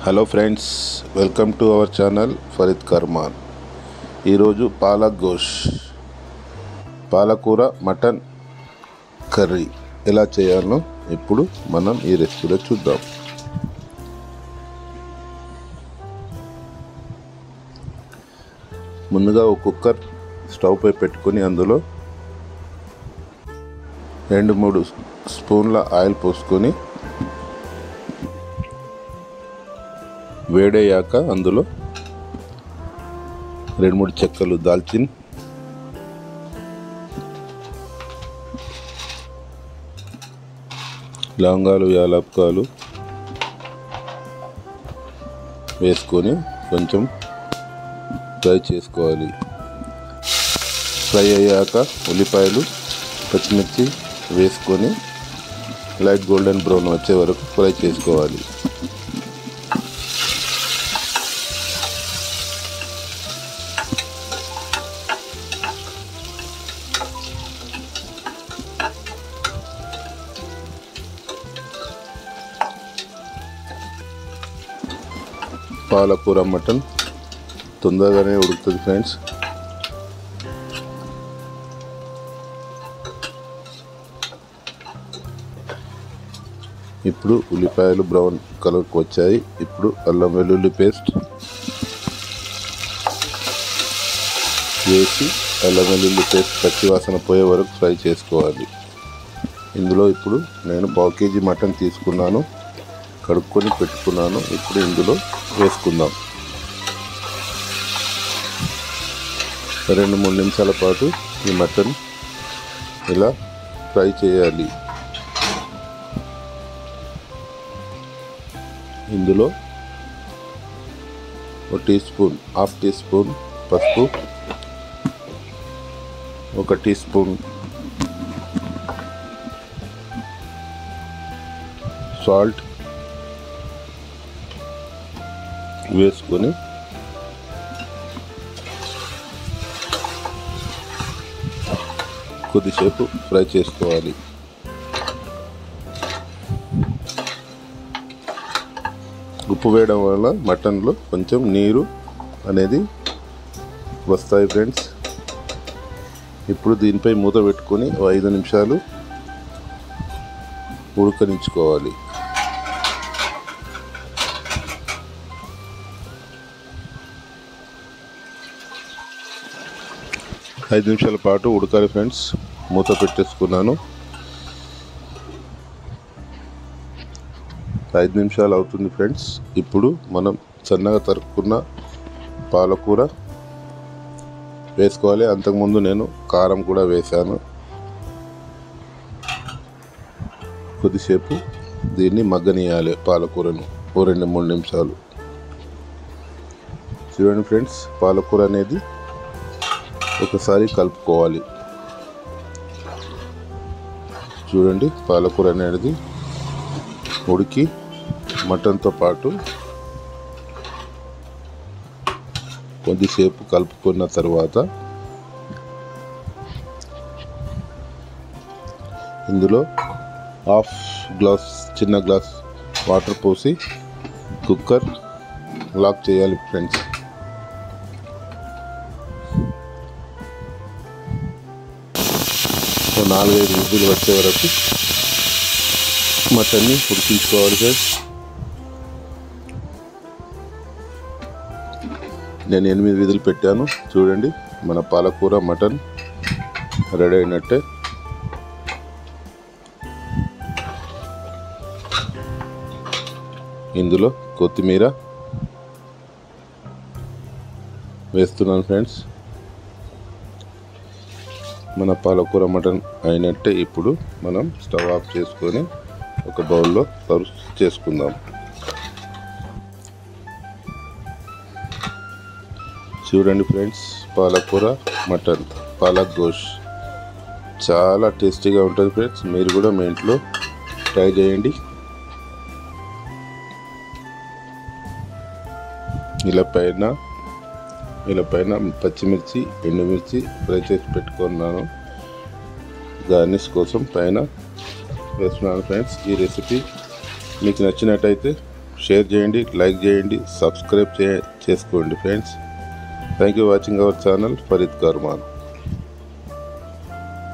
Hello friends, welcome to our channel Farid Karman. ఈరోజు పాలకూర mutton curry ఎలా చేయాలో ఇప్పుడు మనం ఈ రెసిపీలో చూద్దాం. ముందుగా ఒక కుక్కర్ స్టవ్ పై పెట్టుకొని అందులో 2-3 స్పూన్ల ఆయిల్ పోసుకొని వేడయ్యాక అందులో 2-3 చెక్కలు దాల్చిన్, లవంగాలు, యాలక్కాయలు వేసుకొని కొంచెం ఫ్రై చేసుకోవాలి. ఫ్రై అయ్యాక ఉల్లిపాయలు, పచ్చిమిర్చి వేసుకొని లైట్ గోల్డెన్ బ్రౌన్ వచ్చే వరకు ఫ్రై చేసుకోవాలి. పాలకూర మటన్ తొందరగానే ఉడుకుతుంది ఫ్రెండ్స్. ఇప్పుడు ఉల్లిపాయలు బ్రౌన్ కలర్కి వచ్చాయి. ఇప్పుడు అల్లం వెల్లుల్లి పేస్ట్ వేసి అల్లం వెల్లుల్లి పేస్ట్ పచ్చివాసన పోయే వరకు ఫ్రై చేసుకోవాలి. ఇందులో ఇప్పుడు నేను 1/2 kg మటన్ తీసుకున్నాను, కడుక్కొని పెట్టుకున్నాను. ఇప్పుడు ఇందులో వేసుకుందాం. 2-3 నిమిషాల పాటు ఈ మటన్ ఇలా ఫ్రై చేయాలి. ఇందులో 1 టీ స్పూన్ పసుపు, 1 టీ స్పూన్ సాల్ట్ వేసుకొని కొద్దిసేపు ఫ్రై చేసుకోవాలి. ఉప్పు వేయడం వల్ల మటన్లో కొంచెం నీరు అనేది వస్తాయి ఫ్రెండ్స్. ఇప్పుడు దీనిపై మూత పెట్టుకొని 5 నిమిషాలు ఉడకనించుకోవాలి. 5 నిమిషాల పాటు ఉడకాలి ఫ్రెండ్స్. మూత పెట్టేసుకున్నాను. 5 నిమిషాలు అవుతుంది ఫ్రెండ్స్. ఇప్పుడు మనం సన్నగా తరుక్కున్న పాలకూర వేసుకోవాలి. అంతకుముందు నేను కారం కూడా వేశాను. కొద్దిసేపు దీన్ని మగ్గనియాలి పాలకూరను, 2-3 నిమిషాలు. చూడండి ఫ్రెండ్స్, పాలకూర అనేది ఒకసారి కలుపుకోవాలి. చూడండి, పాలకూర అనేది ఉడికి మటన్తో పాటు కొద్దిసేపు కలుపుకున్న తర్వాత ఇందులో 1/2 గ్లాస్ చిన్న గ్లాస్ వాటర్ పోసి కుక్కర్ లాక్ చేయాలి ఫ్రెండ్స్. సో 4-5 విజిల్లు వచ్చే వరకు మటన్ని ఉడికించుకోవాలి ఫ్రెండ్స్. నేను 8 విజిల్లు పెట్టాను. చూడండి, మన పాలకూర మటన్ రెడీ అయినట్టే. ఇందులో కొత్తిమీర వేస్తున్నాను ఫ్రెండ్స్. మన పాలకూర మటన్ అయినట్టే. ఇప్పుడు మనం స్టవ్ ఆఫ్ చేసుకొని ఒక బౌల్లో సర్వ్ చేసుకుందాం. చూడండి ఫ్రెండ్స్, పాలకూర మటన్, పాలక్ గోష్ చాలా టేస్టీగా ఉంటుంది ఫ్రెండ్స్. మీరు కూడా మీ ఇంట్లో ట్రై చేయండి. ఇలా పైన పచ్చిమిర్చి, ఎండుమిర్చి ఫ్రై చేసి పెట్టుకున్నాను. గార్నిష్ కోసం పైన వేస్తున్నాను ఫ్రెండ్స్. ఈ రెసిపీ మీకు నచ్చినట్టయితే షేర్ చేయండి, లైక్ చేయండి, సబ్స్క్రైబ్ చేసుకోండి friends. Thank you watching our channel Farid Karman.